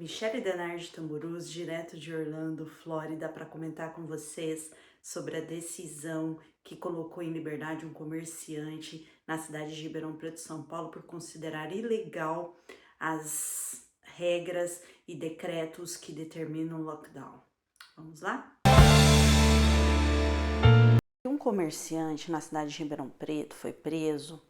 Michele Denardi Tamburus, direto de Orlando, Flórida, para comentar com vocês sobre a decisão que colocou em liberdade um comerciante na cidade de Ribeirão Preto, São Paulo, por considerar ilegal as regras e decretos que determinam o lockdown. Vamos lá? Um comerciante na cidade de Ribeirão Preto foi preso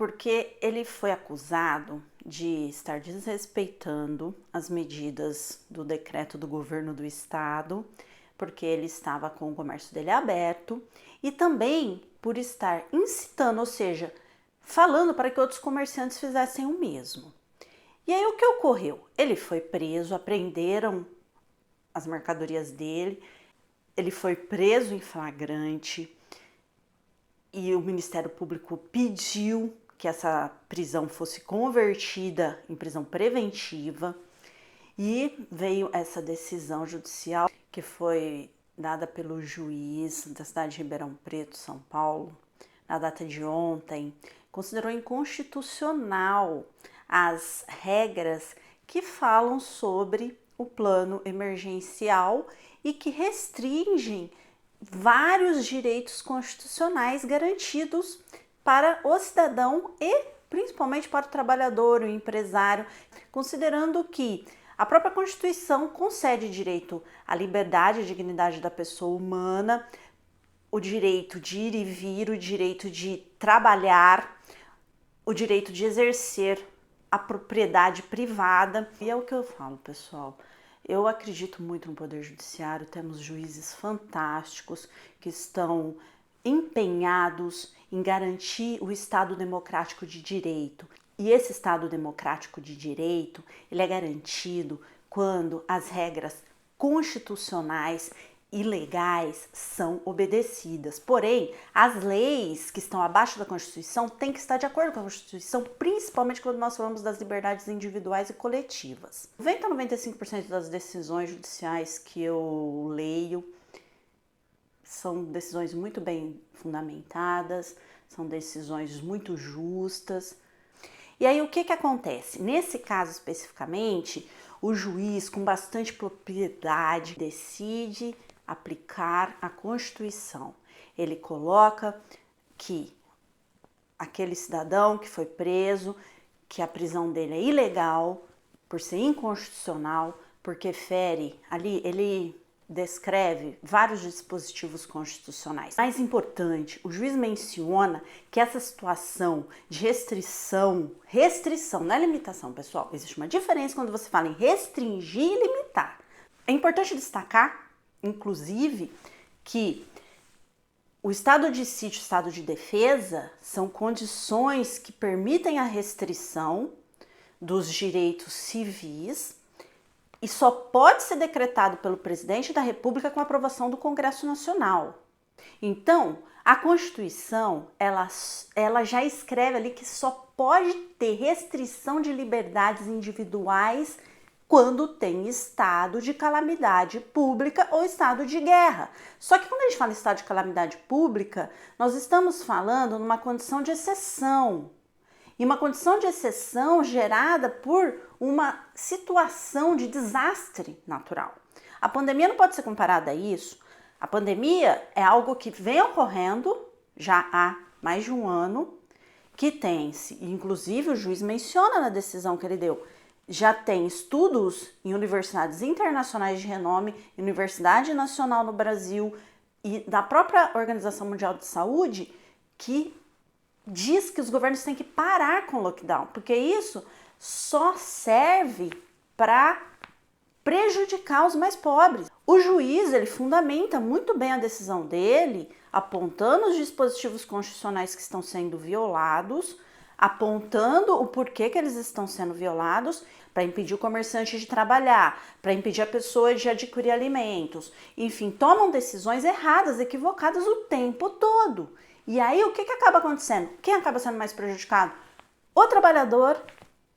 porque ele foi acusado de estar desrespeitando as medidas do decreto do governo do estado, porque ele estava com o comércio dele aberto, e também por estar incitando, ou seja, falando para que outros comerciantes fizessem o mesmo. E aí o que ocorreu? Ele foi preso, apreenderam as mercadorias dele, ele foi preso em flagrante e o Ministério Público pediu que essa prisão fosse convertida em prisão preventiva e veio essa decisão judicial que foi dada pelo juiz da cidade de Ribeirão Preto, São Paulo, na data de ontem, considerou inconstitucional as regras que falam sobre o plano emergencial e que restringem vários direitos constitucionais garantidos para o cidadão e principalmente para o trabalhador, o empresário, considerando que a própria Constituição concede direito à liberdade e dignidade da pessoa humana, o direito de ir e vir, o direito de trabalhar, o direito de exercer a propriedade privada. E é o que eu falo, pessoal. Eu acredito muito no Poder Judiciário, temos juízes fantásticos que estão empenhados em garantir o Estado democrático de direito. E esse Estado democrático de direito, ele é garantido quando as regras constitucionais e legais são obedecidas. Porém, as leis que estão abaixo da Constituição têm que estar de acordo com a Constituição, principalmente quando nós falamos das liberdades individuais e coletivas. 90 a 95% das decisões judiciais que eu leio são decisões muito bem fundamentadas, são decisões muito justas. E aí o que acontece? Nesse caso especificamente, o juiz, com bastante propriedade, decide aplicar a Constituição. Ele coloca que aquele cidadão que foi preso, que a prisão dele é ilegal, por ser inconstitucional, porque fere ali, ele descreve vários dispositivos constitucionais. Mais importante, o juiz menciona que essa situação de restrição, não é limitação, pessoal, existe uma diferença quando você fala em restringir e limitar. É importante destacar, inclusive, que o estado de sítio e o estado de defesa são condições que permitem a restrição dos direitos civis e só pode ser decretado pelo presidente da República com aprovação do Congresso Nacional. Então, a Constituição, ela já escreve ali que só pode ter restrição de liberdades individuais quando tem estado de calamidade pública ou estado de guerra. Só que quando a gente fala em estado de calamidade pública, nós estamos falando numa condição de exceção. E uma condição de exceção gerada por uma situação de desastre natural. A pandemia não pode ser comparada a isso. A pandemia é algo que vem ocorrendo já há mais de um ano, que tem-se, inclusive o juiz menciona na decisão que ele deu, já tem estudos em universidades internacionais de renome, Universidade Nacional no Brasil e da própria Organização Mundial de Saúde, que diz que os governos têm que parar com o lockdown, porque isso só serve para prejudicar os mais pobres. O juiz, ele fundamenta muito bem a decisão dele, apontando os dispositivos constitucionais que estão sendo violados, apontando o porquê que eles estão sendo violados, para impedir o comerciante de trabalhar, para impedir a pessoa de adquirir alimentos. Enfim, tomam decisões erradas, equivocadas o tempo todo. E aí o que acaba acontecendo? Quem acaba sendo mais prejudicado? O trabalhador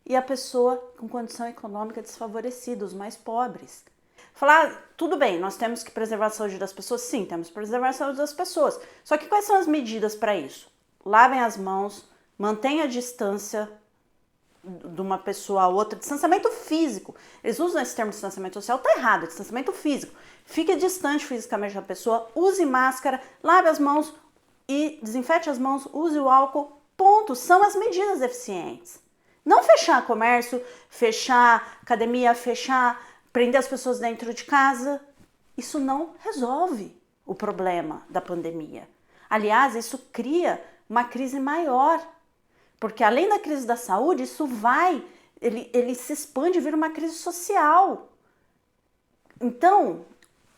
e a pessoa com condição econômica desfavorecida, os mais pobres. Falar, tudo bem, nós temos que preservar a saúde das pessoas? Sim, temos que preservar a saúde das pessoas. Só que quais são as medidas para isso? Lavem as mãos, mantenha a distância de uma pessoa a outra, distanciamento físico. Eles usam esse termo distanciamento social, tá errado, é distanciamento físico. Fique distante fisicamente da pessoa, use máscara, lave as mãos e desinfete as mãos, use o álcool, ponto. São as medidas eficientes. Não fechar comércio, fechar academia, prender as pessoas dentro de casa. Isso não resolve o problema da pandemia. Aliás, isso cria uma crise maior. Porque além da crise da saúde, isso ele se expande e vira uma crise social. Então,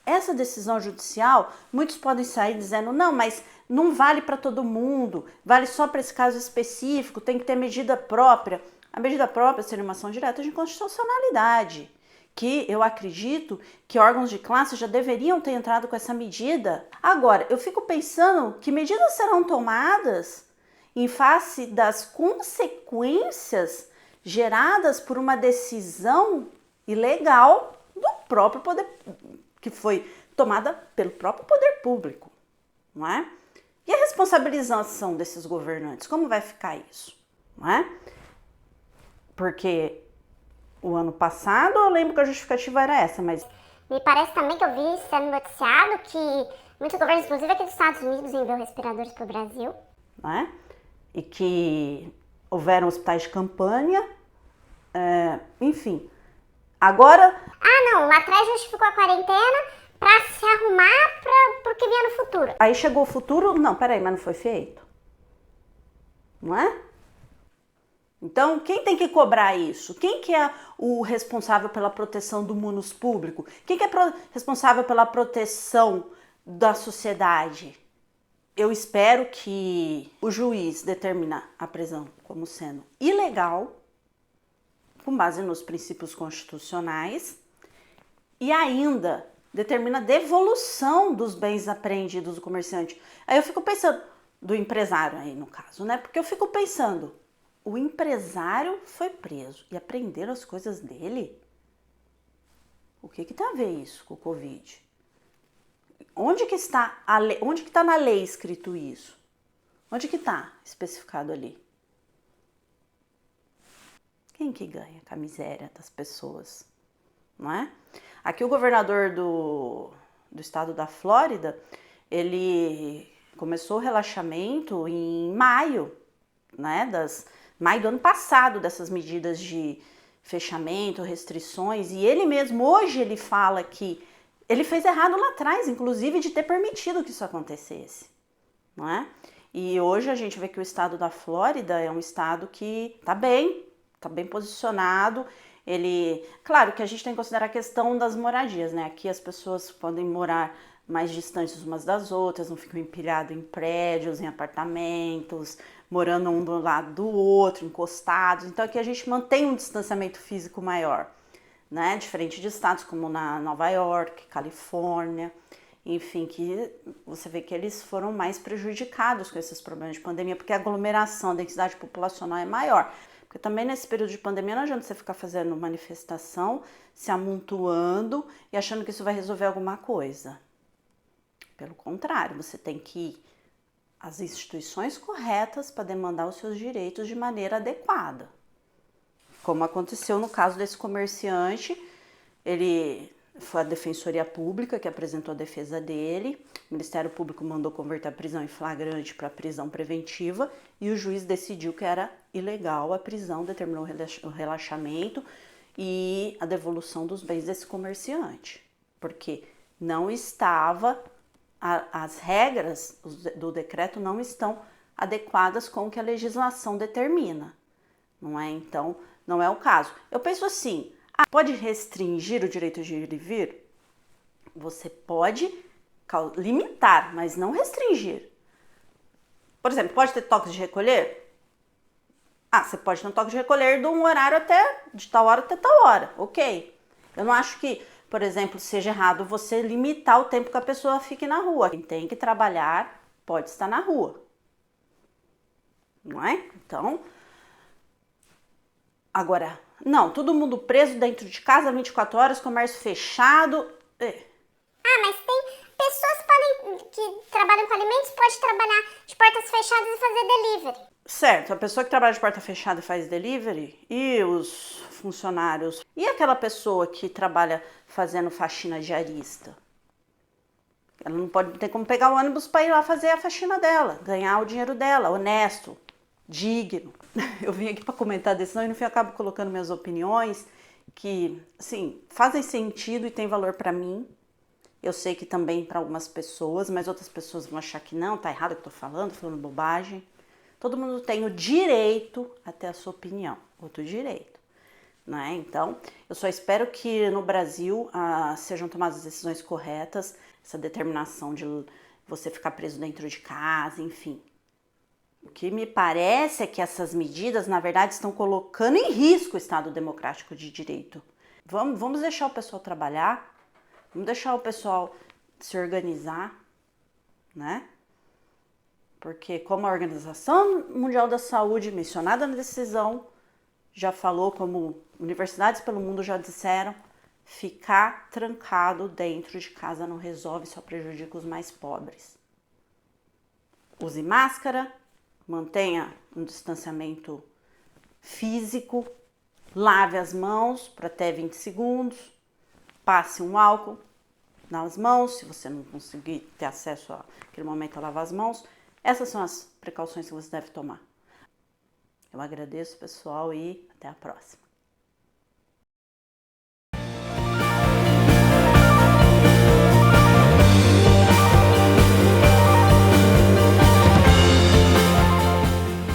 essa decisão judicial, muitos podem sair dizendo, não, mas não vale para todo mundo, vale só para esse caso específico, tem que ter medida própria. A medida própria seria uma ação direta de inconstitucionalidade, que eu acredito que órgãos de classe já deveriam ter entrado com essa medida. Agora, eu fico pensando que medidas serão tomadas em face das consequências geradas por uma decisão ilegal do próprio poder, que foi tomada pelo próprio poder público, não é? E a responsabilização desses governantes, como vai ficar isso, não é? Porque o ano passado eu lembro que a justificativa era essa, mas me parece também que eu vi sendo noticiado que muitos governos, inclusive aqui dos Estados Unidos, enviam respiradores para o Brasil. Não é? E que houveram hospitais de campanha, enfim. Agora... Ah, não, lá atrás justificou a quarentena para se arrumar para o que vinha no futuro. Aí chegou o futuro, não, peraí, mas não foi feito. Não é? Então, quem tem que cobrar isso? Quem que é o responsável pela proteção do munus público? Quem que é responsável pela proteção da sociedade? Eu espero que o juiz determine a prisão como sendo ilegal, com base nos princípios constitucionais, e ainda determina a devolução dos bens apreendidos do comerciante. Aí eu fico pensando, do empresário aí no caso, né? Porque eu fico pensando, o empresário foi preso e apreenderam as coisas dele? O que tem a ver isso com o Covid? Onde que está a lei? Onde que está na lei escrito isso? Onde que está especificado ali? Quem que ganha com a miséria das pessoas? Não é? Aqui o governador do estado da Flórida, ele começou o relaxamento em maio, né? Maio do ano passado, dessas medidas de fechamento, restrições, e ele mesmo hoje ele fala que ele fez errado lá atrás, inclusive, de ter permitido que isso acontecesse, não é? E hoje a gente vê que o estado da Flórida é um estado que tá bem posicionado. Claro que a gente tem que considerar a questão das moradias, né? Aqui as pessoas podem morar mais distantes umas das outras, não ficam empilhados em prédios, em apartamentos, morando um do lado do outro, encostados. Então aqui a gente mantém um distanciamento físico maior, né? Diferente de estados como na Nova York, Califórnia, enfim, que você vê que eles foram mais prejudicados com esses problemas de pandemia, porque a aglomeração, a densidade populacional é maior. Porque também nesse período de pandemia não adianta você ficar fazendo manifestação, se amontoando e achando que isso vai resolver alguma coisa. Pelo contrário, você tem que ir às instituições corretas para demandar os seus direitos de maneira adequada. Como aconteceu no caso desse comerciante, foi a Defensoria Pública que apresentou a defesa dele, o Ministério Público mandou converter a prisão em flagrante para prisão preventiva e o juiz decidiu que era ilegal a prisão, determinou o relaxamento e a devolução dos bens desse comerciante, porque não estava, as regras do decreto não estão adequadas com o que a legislação determina, não é? Então, não é o caso. Eu penso assim, pode restringir o direito de ir e vir? Você pode limitar, mas não restringir. Por exemplo, pode ter toque de recolher? Você pode ter um toque de recolher de um horário de tal hora até tal hora, ok. Eu não acho que, por exemplo, seja errado você limitar o tempo que a pessoa fique na rua. Quem tem que trabalhar pode estar na rua, não é? Então, agora, não, todo mundo preso dentro de casa, 24 horas, comércio fechado. Mas tem pessoas que trabalham com alimentos, pode trabalhar de portas fechadas e fazer delivery. Certo, a pessoa que trabalha de porta fechada e faz delivery, e os funcionários, e aquela pessoa que trabalha fazendo faxina diarista? Ela não pode ter como pegar o ônibus para ir lá fazer a faxina dela, ganhar o dinheiro dela, honesto, digno. Eu vim aqui para comentar desse, senão no fim eu acabo colocando minhas opiniões que, assim, fazem sentido e tem valor para mim. Eu sei que também para algumas pessoas, mas outras pessoas vão achar que não, tá errado o que eu tô falando bobagem. Todo mundo tem o direito a ter a sua opinião, outro direito, né? Então, eu só espero que no Brasil sejam tomadas as decisões corretas, essa determinação de você ficar preso dentro de casa, enfim. O que me parece é que essas medidas, na verdade, estão colocando em risco o Estado Democrático de Direito. Vamos deixar o pessoal trabalhar, vamos deixar o pessoal se organizar, né? Porque como a Organização Mundial da Saúde, mencionada na decisão, já falou, como universidades pelo mundo já disseram, ficar trancado dentro de casa não resolve, só prejudica os mais pobres. Use máscara, mantenha um distanciamento físico, lave as mãos por até 20 segundos, passe um álcool nas mãos, se você não conseguir ter acesso àquele momento a lavar as mãos. Essas são as precauções que você deve tomar. Eu agradeço, pessoal, e até a próxima.